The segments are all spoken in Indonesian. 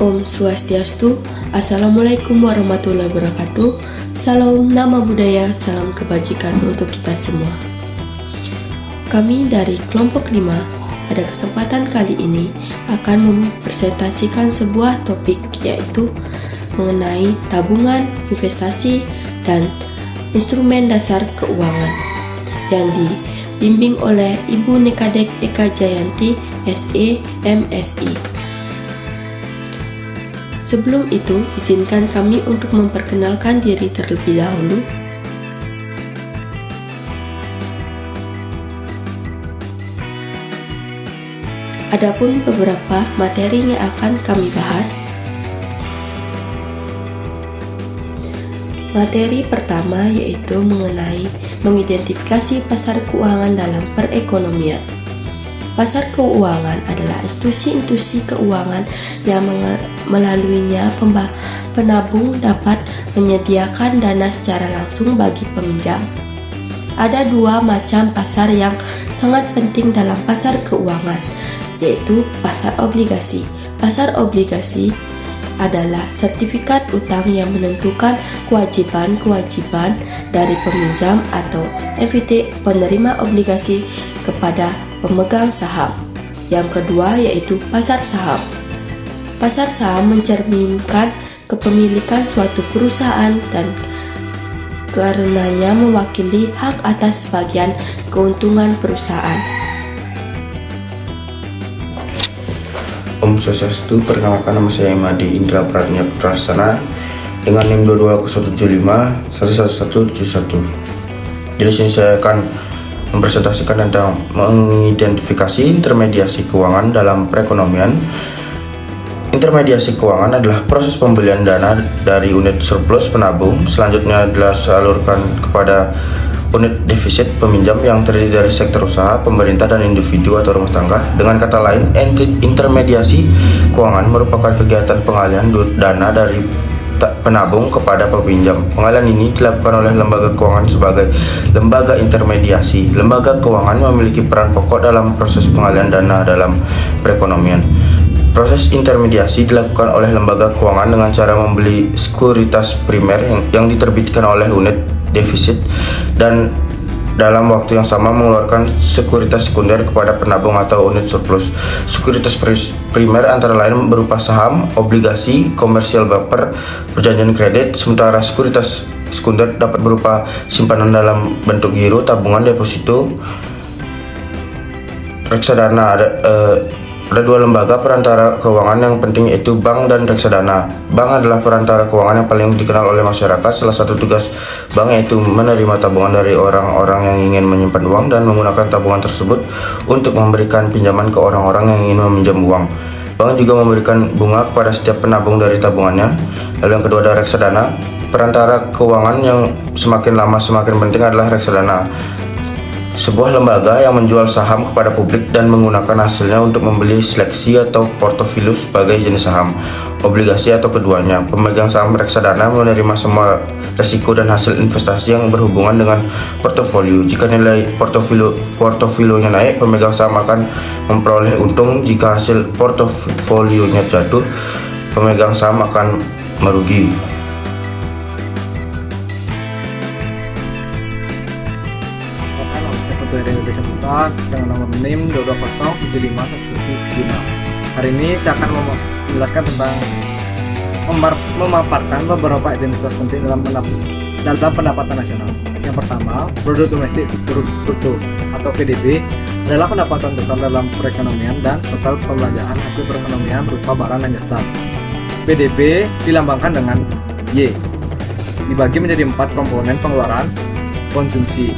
Om Swastiastu, Assalamualaikum warahmatullahi wabarakatuh. Salam nama budaya, salam kebajikan untuk kita semua. Kami dari kelompok 5 pada kesempatan kali ini akan mempresentasikan sebuah topik, yaitu mengenai tabungan, investasi, dan instrumen dasar keuangan yang dibimbing oleh Ibu Nekadek Eka Jayanti, SE, MSI. Sebelum itu, izinkan kami untuk memperkenalkan diri terlebih dahulu. Adapun beberapa materi yang akan kami bahas. Materi pertama yaitu mengenai mengidentifikasi pasar keuangan dalam perekonomian. Pasar keuangan adalah institusi keuangan yang melaluinya penabung dapat menyediakan dana secara langsung bagi peminjam. Ada dua macam pasar yang sangat penting dalam pasar keuangan, yaitu pasar obligasi. Pasar obligasi adalah sertifikat utang yang menentukan kewajiban-kewajiban dari peminjam atau entitas penerima obligasi kepada pemegang saham. Yang kedua yaitu pasar saham. Pasar saham mencerminkan kepemilikan suatu perusahaan dan karenanya mewakili hak atas sebagian keuntungan perusahaan. Om Swastiastu, perkenalkan nama saya Imadi Indra Pratnya Putrasana dengan NIM 22075111171. Jadi sini saya akan mempresentasikan tentang mengidentifikasi intermediasi keuangan dalam perekonomian. Intermediasi keuangan adalah proses pembelian dana dari unit surplus penabung, selanjutnya disalurkan kepada unit defisit peminjam yang terdiri dari sektor usaha, pemerintah, dan individu atau rumah tangga. Dengan kata lain, intermediasi keuangan merupakan kegiatan pengalihan dana dari penabung kepada peminjam. Pengalihan ini dilakukan oleh lembaga keuangan sebagai lembaga intermediasi. Lembaga keuangan memiliki peran pokok dalam proses pengalihan dana dalam perekonomian. Proses intermediasi dilakukan oleh lembaga keuangan dengan cara membeli sekuritas primer yang diterbitkan oleh unit defisit dan dalam waktu yang sama mengeluarkan sekuritas sekunder kepada penabung atau unit surplus. Sekuritas primer antara lain berupa saham, obligasi, komersial paper, perjanjian kredit, sementara sekuritas sekunder dapat berupa simpanan dalam bentuk giro, tabungan, deposito, reksadana. Ada dua lembaga perantara keuangan yang penting, yaitu bank dan reksadana. Bank adalah perantara keuangan yang paling dikenal oleh masyarakat. Salah satu tugas bank yaitu menerima tabungan dari orang-orang yang ingin menyimpan uang dan menggunakan tabungan tersebut untuk memberikan pinjaman ke orang-orang yang ingin meminjam uang. Bank juga memberikan bunga kepada setiap penabung dari tabungannya. Lalu yang kedua ada reksadana. Perantara keuangan yang semakin lama semakin penting adalah reksadana. Sebuah lembaga yang menjual saham kepada publik dan menggunakan hasilnya untuk membeli seleksi atau portofolio sebagai jenis saham, obligasi, atau keduanya. Pemegang saham reksadana menerima semua resiko dan hasil investasi yang berhubungan dengan portofolio. Jika nilai portofolionya naik, pemegang saham akan memperoleh untung. Jika hasil portofolionya jatuh, pemegang saham akan merugi. Dari Desa Pusat dengan nomor NIM 220751175. Hari ini saya akan menjelaskan tentang memaparkan beberapa identitas penting dalam pendapatan nasional. Yang pertama, produk domestik bruto atau PDB adalah pendapatan total dalam perekonomian dan total pembelanjaan hasil perekonomian berupa barang dan jasa. PDB dilambangkan dengan Y, dibagi menjadi 4 komponen: pengeluaran, konsumsi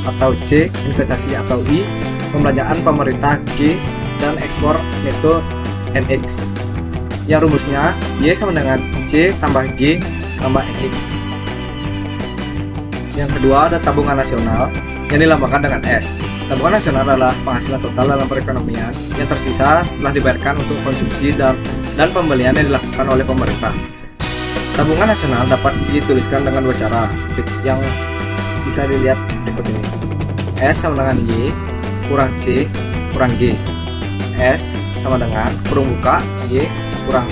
atau C, investasi atau I, pembelanjaan pemerintah G, dan ekspor neto NX. Yang rumusnya Y sama dengan C tambah G tambah NX. Yang kedua ada tabungan nasional yang dilambangkan dengan S. Tabungan nasional adalah penghasilan total dalam perekonomian yang tersisa setelah dibayarkan untuk konsumsi dan pembelian yang dilakukan oleh pemerintah. Tabungan nasional dapat dituliskan dengan dua cara yang bisa dilihat berikut ini. S sama dengan Y kurang C kurang G. S sama dengan kurung buka Y kurang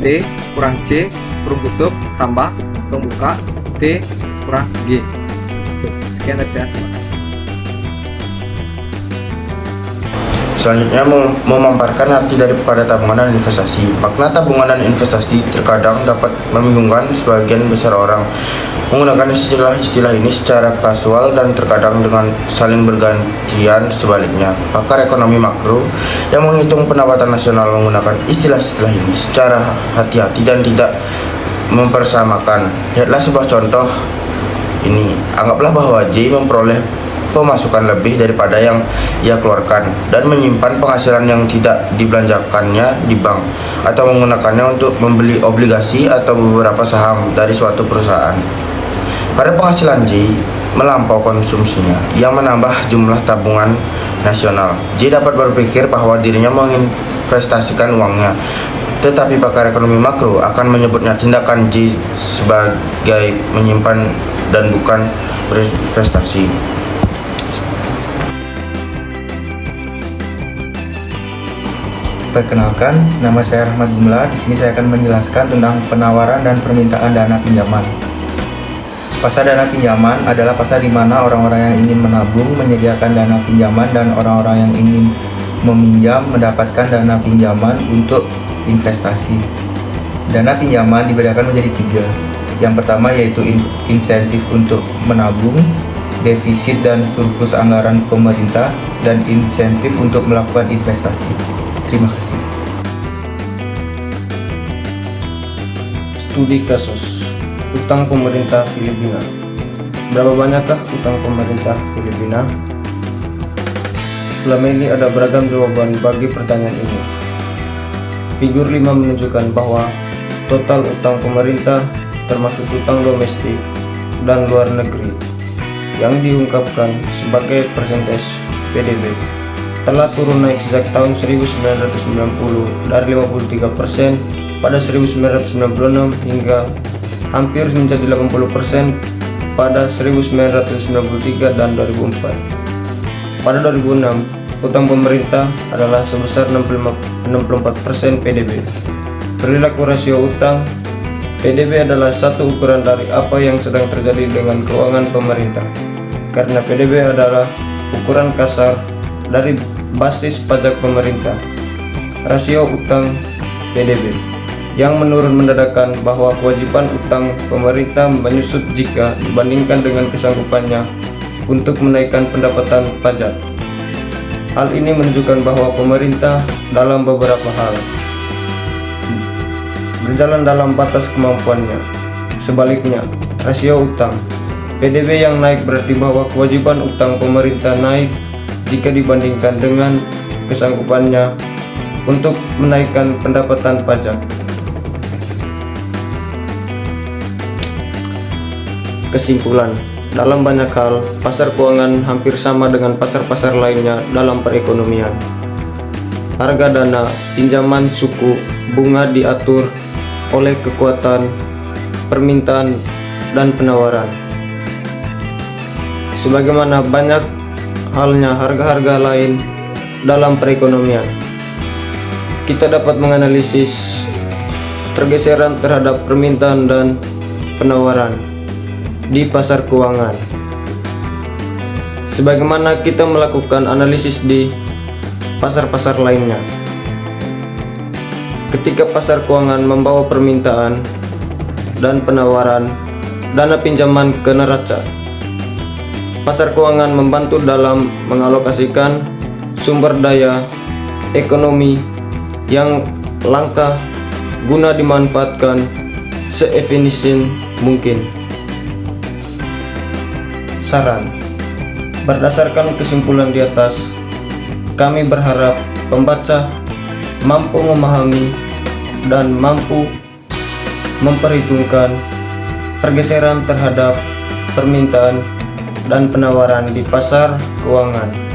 D kurang C kurung tutup tambah kurung buka T kurang G. Sekian dari saya, terima kasih. Selanjutnya memaparkan arti daripada tabungan dan investasi. Makna tabungan dan investasi terkadang dapat membingungkan sebagian besar orang menggunakan istilah-istilah ini secara kasual dan terkadang dengan saling bergantian sebaliknya. Pakar ekonomi makro yang menghitung pendapatan nasional menggunakan istilah-istilah ini secara hati-hati dan tidak mempersamakan. Lihatlah sebuah contoh ini. Anggaplah bahwa J memperoleh pemasukan lebih daripada yang ia keluarkan dan menyimpan penghasilan yang tidak dibelanjakannya di bank atau menggunakannya untuk membeli obligasi atau beberapa saham dari suatu perusahaan. Pada penghasilan J melampau konsumsinya yang menambah jumlah tabungan nasional. J dapat berpikir bahwa dirinya menginvestasikan uangnya, tetapi pakar ekonomi makro akan menyebutnya tindakan J sebagai menyimpan dan bukan berinvestasi. Perkenalkan, nama saya Rahmat Gumla. Di sini saya akan menjelaskan tentang penawaran dan permintaan dana pinjaman. Pasar dana pinjaman adalah pasar di mana orang-orang yang ingin menabung menyediakan dana pinjaman dan orang-orang yang ingin meminjam mendapatkan dana pinjaman untuk investasi. Dana pinjaman dibedakan menjadi 3. Yang pertama yaitu insentif untuk menabung, defisit dan surplus anggaran pemerintah, dan insentif untuk melakukan investasi. Terima kasih. Studi kasus utang pemerintah Filipina. Berapa banyakkah utang pemerintah Filipina? Selama ini ada beragam jawaban bagi pertanyaan ini. Figur 5 menunjukkan bahwa total utang pemerintah termasuk utang domestik dan luar negeri yang diungkapkan sebagai persentase PDB telah turun naik sejak tahun 1990 dari 53% pada 1996 hingga hampir menjadi 80% pada 1993 dan 2004. Pada 2006, utang pemerintah adalah sebesar 64% PDB. Perilaku rasio utang PDB adalah satu ukuran dari apa yang sedang terjadi dengan keuangan pemerintah, karena PDB adalah ukuran kasar dari basis pajak pemerintah. Rasio utang PDB yang menurun mendadak bahwa kewajiban utang pemerintah menyusut jika dibandingkan dengan kesanggupannya untuk menaikkan pendapatan pajak. Hal ini menunjukkan bahwa pemerintah dalam beberapa hal berjalan dalam batas kemampuannya. Sebaliknya, rasio utang PDB yang naik berarti bahwa kewajiban utang pemerintah naik jika dibandingkan dengan kesanggupannya untuk menaikkan pendapatan pajak. Kesimpulan, dalam banyak hal, pasar keuangan hampir sama dengan pasar-pasar lainnya dalam perekonomian. Harga dana, pinjaman, suku bunga diatur oleh kekuatan permintaan dan penawaran. Sebagaimana banyak halnya harga-harga lain dalam perekonomian, kita dapat menganalisis pergeseran terhadap permintaan dan penawaran di pasar keuangan. Sebagaimana kita melakukan analisis di pasar-pasar lainnya. Ketika pasar keuangan membawa permintaan dan penawaran dana pinjaman ke neraca, pasar keuangan membantu dalam mengalokasikan sumber daya ekonomi yang langka guna dimanfaatkan seefisien mungkin. Saran: berdasarkan kesimpulan di atas, kami berharap pembaca mampu memahami dan mampu memperhitungkan pergeseran terhadap permintaan dan penawaran di pasar keuangan.